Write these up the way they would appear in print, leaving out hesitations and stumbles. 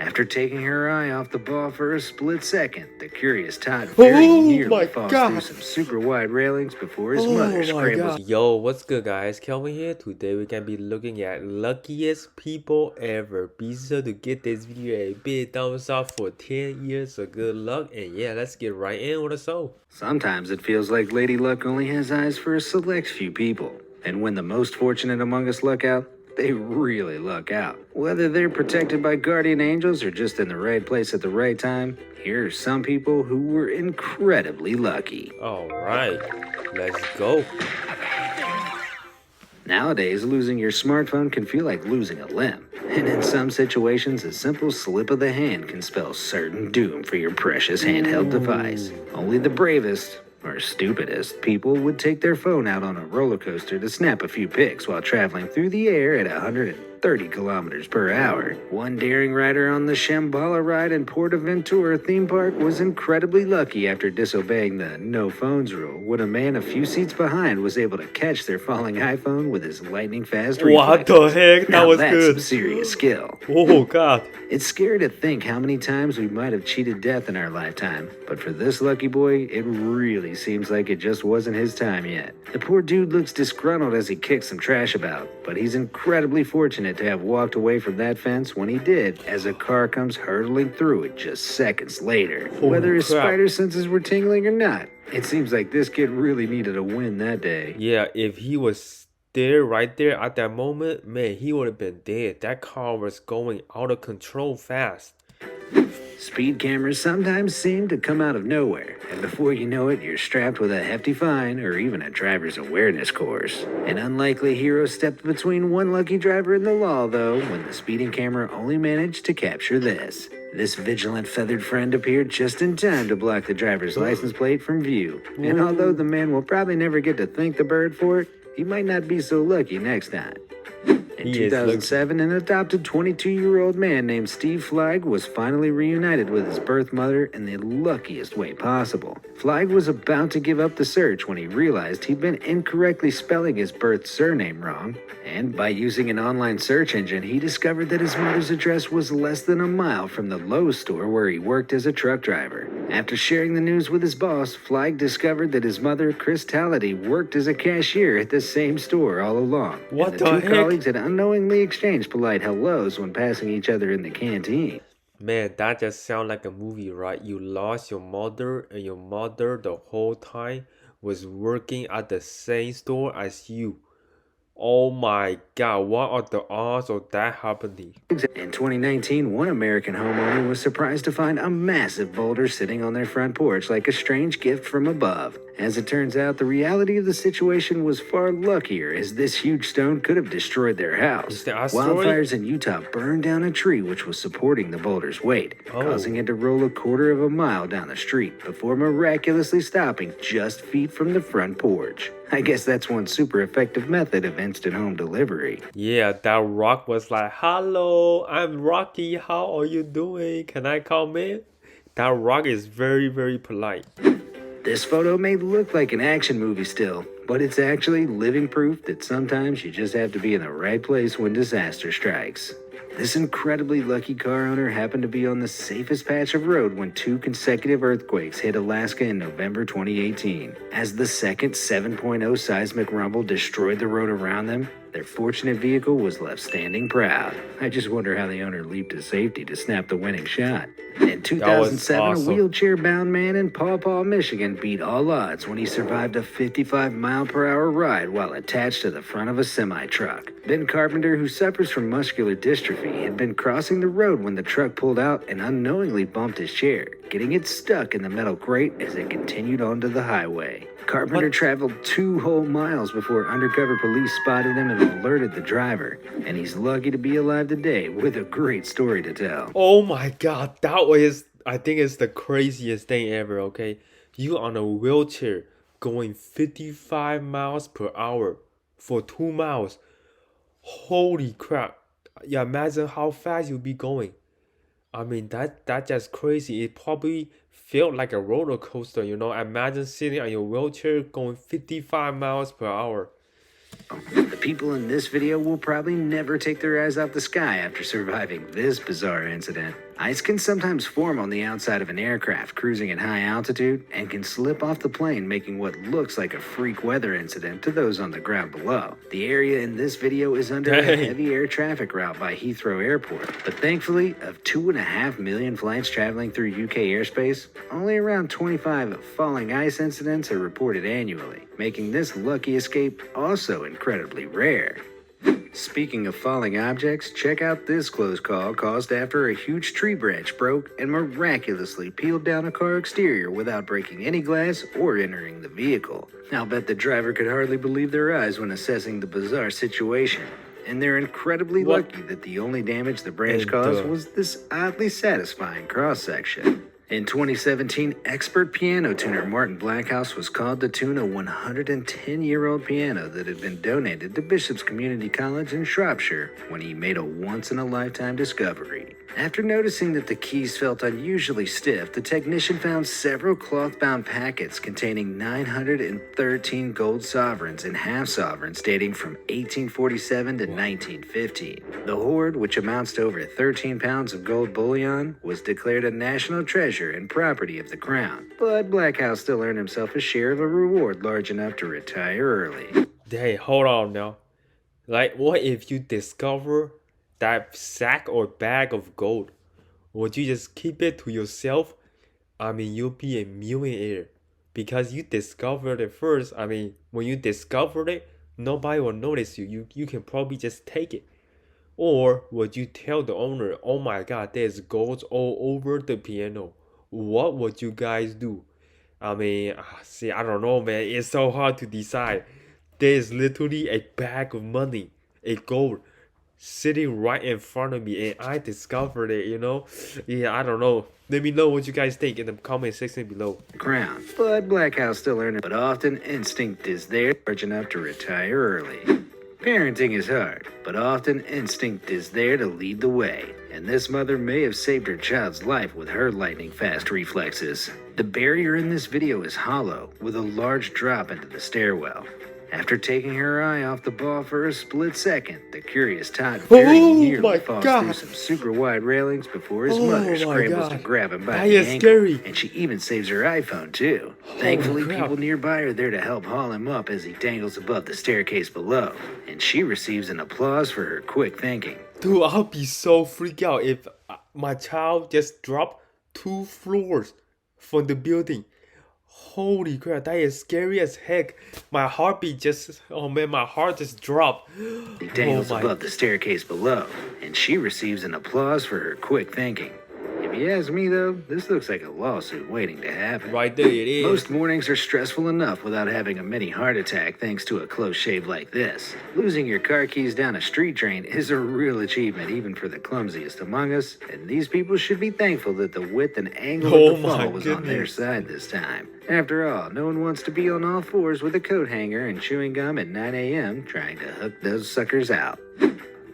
After taking her eye off the ball for a split second, the curious Todd very nearly falls through some super wide railings before his mother scrambles. Yo, what's good guys? Kelvin here. Today we're gonna be looking at luckiest people ever. Be sure to get this video a big thumbs up for 10 years of good luck. And yeah, let's get right in with the show. Sometimes it feels like Lady Luck only has eyes for a select few people. And when the most fortunate among us luck out, they really luck out. Whether they're protected by guardian angels or just in the right place at the right time, here are some people who were incredibly lucky. Alright, let's go. Nowadays, losing your smartphone can feel like losing a limb. And in some situations, a simple slip of the hand can spell certain doom for your precious handheld device. Only the bravest, or stupidest, people would take their phone out on a roller coaster to snap a few pics while traveling through the air at 130 kilometers per hour. One daring rider on the Shambhala ride in PortAventura theme park was incredibly lucky after disobeying the no phones rule when a man a few seats behind was able to catch their falling iPhone with his lightning fast reflexes. What the heck? That was that's good. Some serious skill. Oh god. It's scary to think how many times we might have cheated death in our lifetime, but for this lucky boy, it really seems like it just wasn't his time yet. The poor dude looks disgruntled as he kicks some trash about, but he's incredibly fortunate to have walked away from that fence when he did, as a car comes hurtling through it just seconds later. Whether his spider senses were tingling or not, it seems like this kid really needed a win that day. Yeah, if he was there right there at that moment, man, he would have been dead. That car was going out of control fast. Speed cameras sometimes seem to come out of nowhere, and before you know it, you're strapped with a hefty fine or even a driver's awareness course. An unlikely hero stepped between one lucky driver and the law, though, when the speeding camera only managed to capture this. This vigilant feathered friend appeared just in time to block the driver's license plate from view. And although the man will probably never get to thank the bird for it, he might not be so lucky next time. In 2007, an adopted 22-year-old man named Steve Fleig was finally reunited with his birth mother in the luckiest way possible. Fleig was about to give up the search when he realized he'd been incorrectly spelling his birth surname wrong, and by using an online search engine, he discovered that his mother's address was less than a mile from the Lowe's store where he worked as a truck driver. After sharing the news with his boss, Fleig discovered that his mother, Chris Tallaty, worked as a cashier at the same store all along. What the two colleagues had unknowingly exchanged polite hellos when passing each other in the canteen. Man, that just sounds like a movie, right? You lost your mother, and your mother the whole time was working at the same store as you. Oh my god, what are the odds of that happening? In 2019, one American homeowner was surprised to find a massive boulder sitting on their front porch like a strange gift from above. As it turns out, the reality of the situation was far luckier, as this huge stone could have destroyed their house. Wildfires in Utah burned down a tree which was supporting the boulder's weight, causing it to roll a quarter of a mile down the street before miraculously stopping just feet from the front porch. I guess that's one super effective method of instant home delivery. Yeah, that rock was like, "Hello, I'm Rocky, how are you doing? Can I come in?" That rock is very, very polite. This photo may look like an action movie still, but it's actually living proof that sometimes you just have to be in the right place when disaster strikes. This incredibly lucky car owner happened to be on the safest patch of road when 2 consecutive earthquakes hit Alaska in November 2018. As the second 7.0 seismic rumble destroyed the road around them, their fortunate vehicle was left standing proud. I just wonder how the owner leaped to safety to snap the winning shot. In 2007, awesome. A wheelchair-bound man in Paw Paw, Michigan beat all odds when he survived a 55-mile-per-hour ride while attached to the front of a semi-truck. Ben Carpenter, who suffers from muscular dystrophy, had been crossing the road when the truck pulled out and unknowingly bumped his chair, getting it stuck in the metal crate as it continued onto the highway. Carpenter traveled 2 whole miles before undercover police spotted him and alerted the driver. And he's lucky to be alive today with a great story to tell. Oh my god, that was, I think it's the craziest thing ever, okay? You on a wheelchair going 55 miles per hour for 2 miles. Holy crap. Yeah, imagine how fast you'll be going. I mean, that's just crazy. It probably felt like a roller coaster, you know? Imagine sitting on your wheelchair going 55 miles per hour. The people in this video will probably never take their eyes off the sky after surviving this bizarre incident. Ice can sometimes form on the outside of an aircraft cruising at high altitude and can slip off the plane, making what looks like a freak weather incident to those on the ground below. The area in this video is under a heavy air traffic route by Heathrow Airport, but thankfully, of 2.5 million flights traveling through UK airspace, only around 25 falling ice incidents are reported annually, making this lucky escape also incredibly rare. Speaking of falling objects, check out this close call caused after a huge tree branch broke and miraculously peeled down a car exterior without breaking any glass or entering the vehicle. I'll bet the driver could hardly believe their eyes when assessing the bizarre situation. And they're incredibly lucky that the only damage the branch caused was this oddly satisfying cross-section. In 2017, expert piano tuner Martin Blackhouse was called to tune a 110-year-old piano that had been donated to Bishop's Community College in Shropshire when he made a once-in-a-lifetime discovery. After noticing that the keys felt unusually stiff, the technician found several cloth-bound packets containing 913 gold sovereigns and half-sovereigns dating from 1847 to 1915. The hoard, which amounts to over 13 pounds of gold bullion, was declared a national treasure and property of the crown. But Blackhouse still earned himself a share of a reward large enough to retire early. Hey, hold on now. Like, what if you discover that sack or bag of gold? Would you just keep it to yourself? I mean, you'll be a millionaire because you discovered it first. I mean, when you discovered it, nobody will notice you. You can probably just take it. Or would you tell the owner, oh my god, there's gold all over the piano? What would you guys do? I mean, see, I don't know, man. It's so hard to decide. There's literally a bag of money, a gold, sitting right in front of me, and I discovered it, you know? Yeah, I don't know. Let me know what you guys think in the comment section below. Crown. But Blackhouse still earned it. But often instinct is there large enough to retire early. Parenting is hard, but often instinct is there to lead the way. And this mother may have saved her child's life with her lightning-fast reflexes. The barrier in this video is hollow, with a large drop into the stairwell. After taking her eye off the ball for a split second, the curious Todd very nearly falls through some super wide railings before his mother scrambles to grab him by the ankle. And she even saves her iPhone too. Thankfully, people nearby are there to help haul him up as he dangles above the staircase below. And she receives an applause for her quick thinking. Dude, I'll be so freaked out if my child just dropped 2 floors from the building. Holy crap, that is scary as heck. My heartbeat just, oh man, my heart just dropped. He dangles above the staircase below, and she receives an applause for her quick thinking. If you ask me though, this looks like a lawsuit waiting to happen. Right there it is. Most mornings are stressful enough without having a mini heart attack thanks to a close shave like this. Losing your car keys down a street drain is a real achievement even for the clumsiest among us, and these people should be thankful that the width and angle of the fall was on their side this time. After all, no one wants to be on all fours with a coat hanger and chewing gum at 9 a.m. trying to hook those suckers out.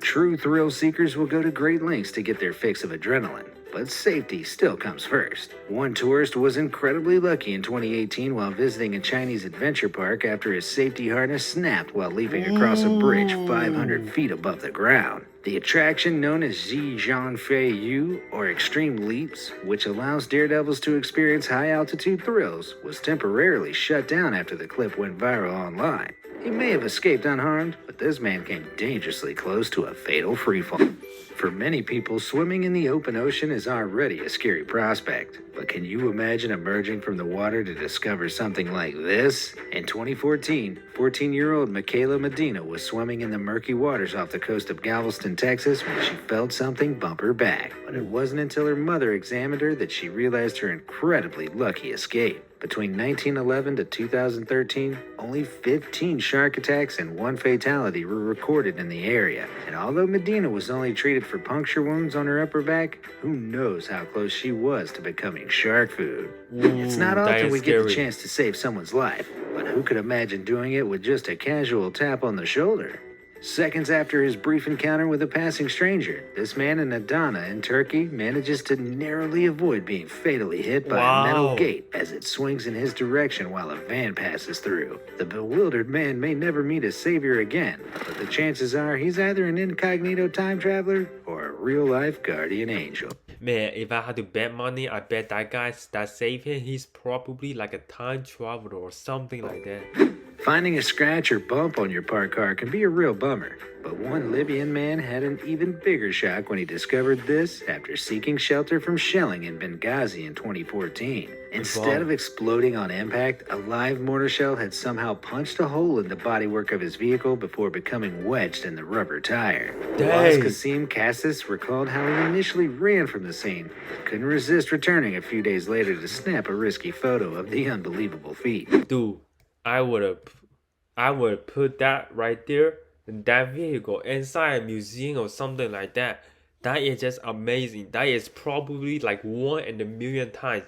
True thrill seekers will go to great lengths to get their fix of adrenaline, but safety still comes first. One tourist was incredibly lucky in 2018 while visiting a Chinese adventure park after his safety harness snapped while leaping across a bridge 500 feet above the ground. The attraction known as Zhejiang Fei Yu, or Extreme Leaps, which allows daredevils to experience high-altitude thrills, was temporarily shut down after the clip went viral online. He may have escaped unharmed, but this man came dangerously close to a fatal freefall. For many people, swimming in the open ocean is already a scary prospect. But can you imagine emerging from the water to discover something like this? In 2014, 14-year-old Michaela Medina was swimming in the murky waters off the coast of Galveston, Texas, when she felt something bump her back. But it wasn't until her mother examined her that she realized her incredibly lucky escape. Between 1911 to 2013, only 15 shark attacks and 1 fatality were recorded in the area. And although Medina was only treated for puncture wounds on her upper back, who knows how close she was to becoming shark food. It's not often we get the chance to save someone's life, but who could imagine doing it with just a casual tap on the shoulder? Seconds after his brief encounter with a passing stranger, this man in Adana in Turkey manages to narrowly avoid being fatally hit by a metal gate as it swings in his direction while a van passes through. The bewildered man may never meet a savior again, but the chances are he's either an incognito time traveler or a real-life guardian angel. Man, if I had to bet money, I bet that guy that saved him, he's probably like a time traveler or something like that. Finding a scratch or bump on your parked car can be a real bummer, but one Libyan man had an even bigger shock when he discovered this after seeking shelter from shelling in Benghazi in 2014. Instead of exploding on impact, a live mortar shell had somehow punched a hole in the bodywork of his vehicle before becoming wedged in the rubber tire. Dang. Kasim Cassis recalled how he initially ran from the scene, but couldn't resist returning a few days later to snap a risky photo of the unbelievable feat. Dude, I would put that right there, that vehicle inside a museum or something like that. That is just amazing. That is probably like 1 in a million times.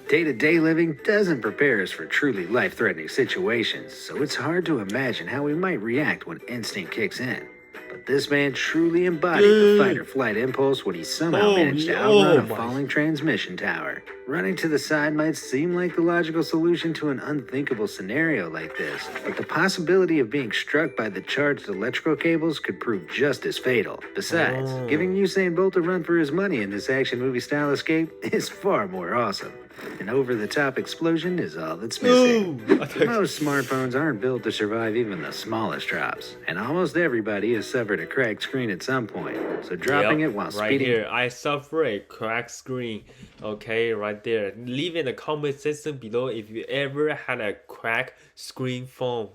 Day-to-day living doesn't prepare us for truly life-threatening situations, so it's hard to imagine how we might react when instinct kicks in. But this man truly embodied the fight-or-flight impulse when he somehow managed to outrun a falling transmission tower. Running to the side might seem like the logical solution to an unthinkable scenario like this, but the possibility of being struck by the charged electrical cables could prove just as fatal. Besides, giving Usain Bolt a run for his money in this action movie-style escape is far more awesome. An over-the-top explosion is all that's missing. Most smartphones aren't built to survive even the smallest drops, and almost everybody has suffered a cracked screen at some point. So dropping it while right speeding... here, I suffer a cracked screen. Okay, right there. Leave in the comment section below if you ever had a cracked screen phone.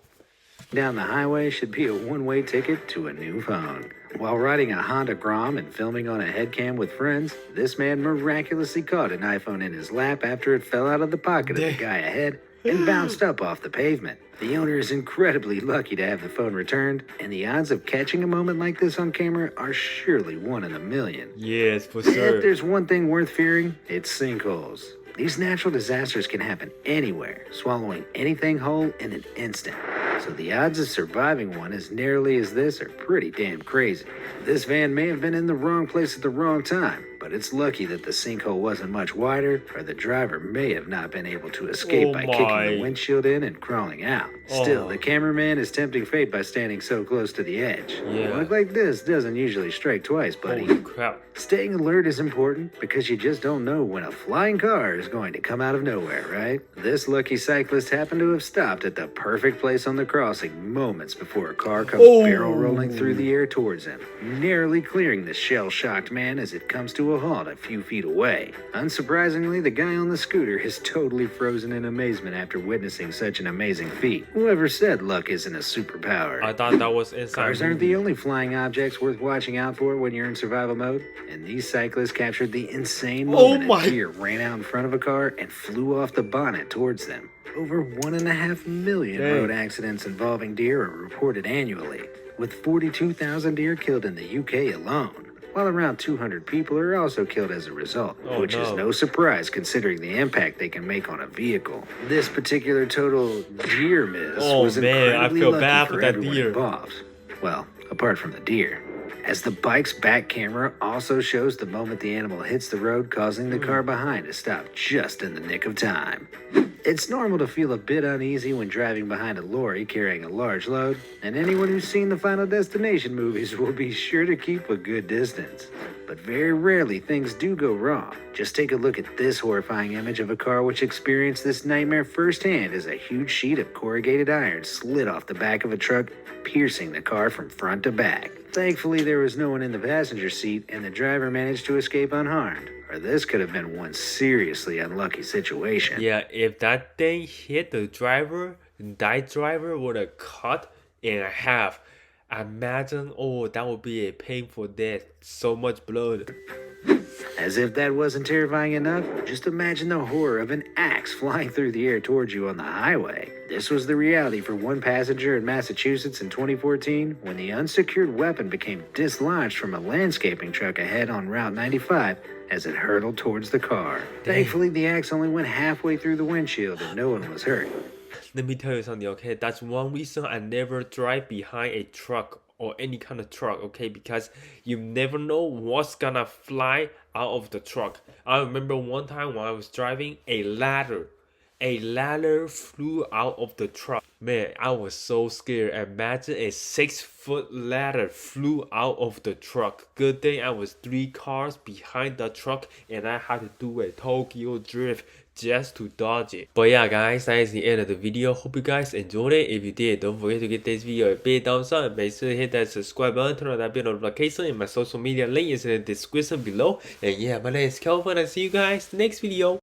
down the highway should be a one-way ticket to a new phone. While riding a Honda Grom and filming on a headcam with friends, this man miraculously caught an iPhone in his lap after it fell out of the pocket of the guy ahead and bounced up off the pavement. The owner is incredibly lucky to have the phone returned, and the odds of catching a moment like this on camera are surely 1 in a million. Yes, for sure. If there's one thing worth fearing, it's sinkholes. These natural disasters can happen anywhere, swallowing anything whole in an instant. So the odds of surviving one as narrowly as this are pretty damn crazy. This van may have been in the wrong place at the wrong time, but it's lucky that the sinkhole wasn't much wider, or the driver may have not been able to escape by kicking the windshield in and crawling out. Still, the cameraman is tempting fate by standing so close to the edge. Luck like this doesn't usually strike twice, buddy. Holy crap. Staying alert is important because you just don't know when a flying car is going to come out of nowhere, right? This lucky cyclist happened to have stopped at the perfect place on the crossing moments before a car comes barrel rolling through the air towards him, narrowly clearing the shell-shocked man as it comes to a halt a few feet away. Unsurprisingly, the guy on the scooter is totally frozen in amazement after witnessing such an amazing feat. Whoever said luck isn't a superpower? I thought that was inside. Cars aren't the only flying objects worth watching out for when you're in survival mode, and these cyclists captured the insane moment a deer ran out in front of a car and flew off the bonnet towards them. Over 1.5 million road accidents involving deer are reported annually, with 42,000 deer killed in the UK alone, while around 200 people are also killed as a result, which is no surprise considering the impact they can make on a vehicle. This particular total deer miss was incredibly lucky for everyone involved. Well, apart from the deer. As the bike's back camera also shows the moment the animal hits the road, causing the car behind to stop just in the nick of time. It's normal to feel a bit uneasy when driving behind a lorry carrying a large load, and anyone who's seen the Final Destination movies will be sure to keep a good distance. But very rarely things do go wrong. Just take a look at this horrifying image of a car which experienced this nightmare firsthand as a huge sheet of corrugated iron slid off the back of a truck, piercing the car from front to back. Thankfully, there was no one in the passenger seat, and the driver managed to escape unharmed. Or this could have been one seriously unlucky situation. Yeah, if that thing hit the driver, that driver would have cut in half. Imagine, that would be a painful death. So much blood. As if that wasn't terrifying enough, just imagine the horror of an axe flying through the air towards you on the highway. This was the reality for one passenger in Massachusetts in 2014 when the unsecured weapon became dislodged from a landscaping truck ahead on Route 95 as it hurtled towards the car. Thankfully, the axe only went halfway through the windshield and no one was hurt. Let me tell you something, okay? That's one reason I never drive behind a truck or any kind of truck, okay? Because you never know what's gonna fly out of the truck. I remember one time when I was driving, a ladder flew out of the truck. Man, I was so scared. Imagine a 6-foot ladder flew out of the truck. Good thing I was 3 cars behind the truck and I had to do a Tokyo drift just to dodge it. But yeah guys, that is the end of the video. Hope you guys enjoyed it. If you did, don't forget to give this video a big thumbs up and make sure to hit that subscribe button, turn on that bell notification, and my social media link is in the description below. And yeah, my name is Kelvin and I see you guys next video.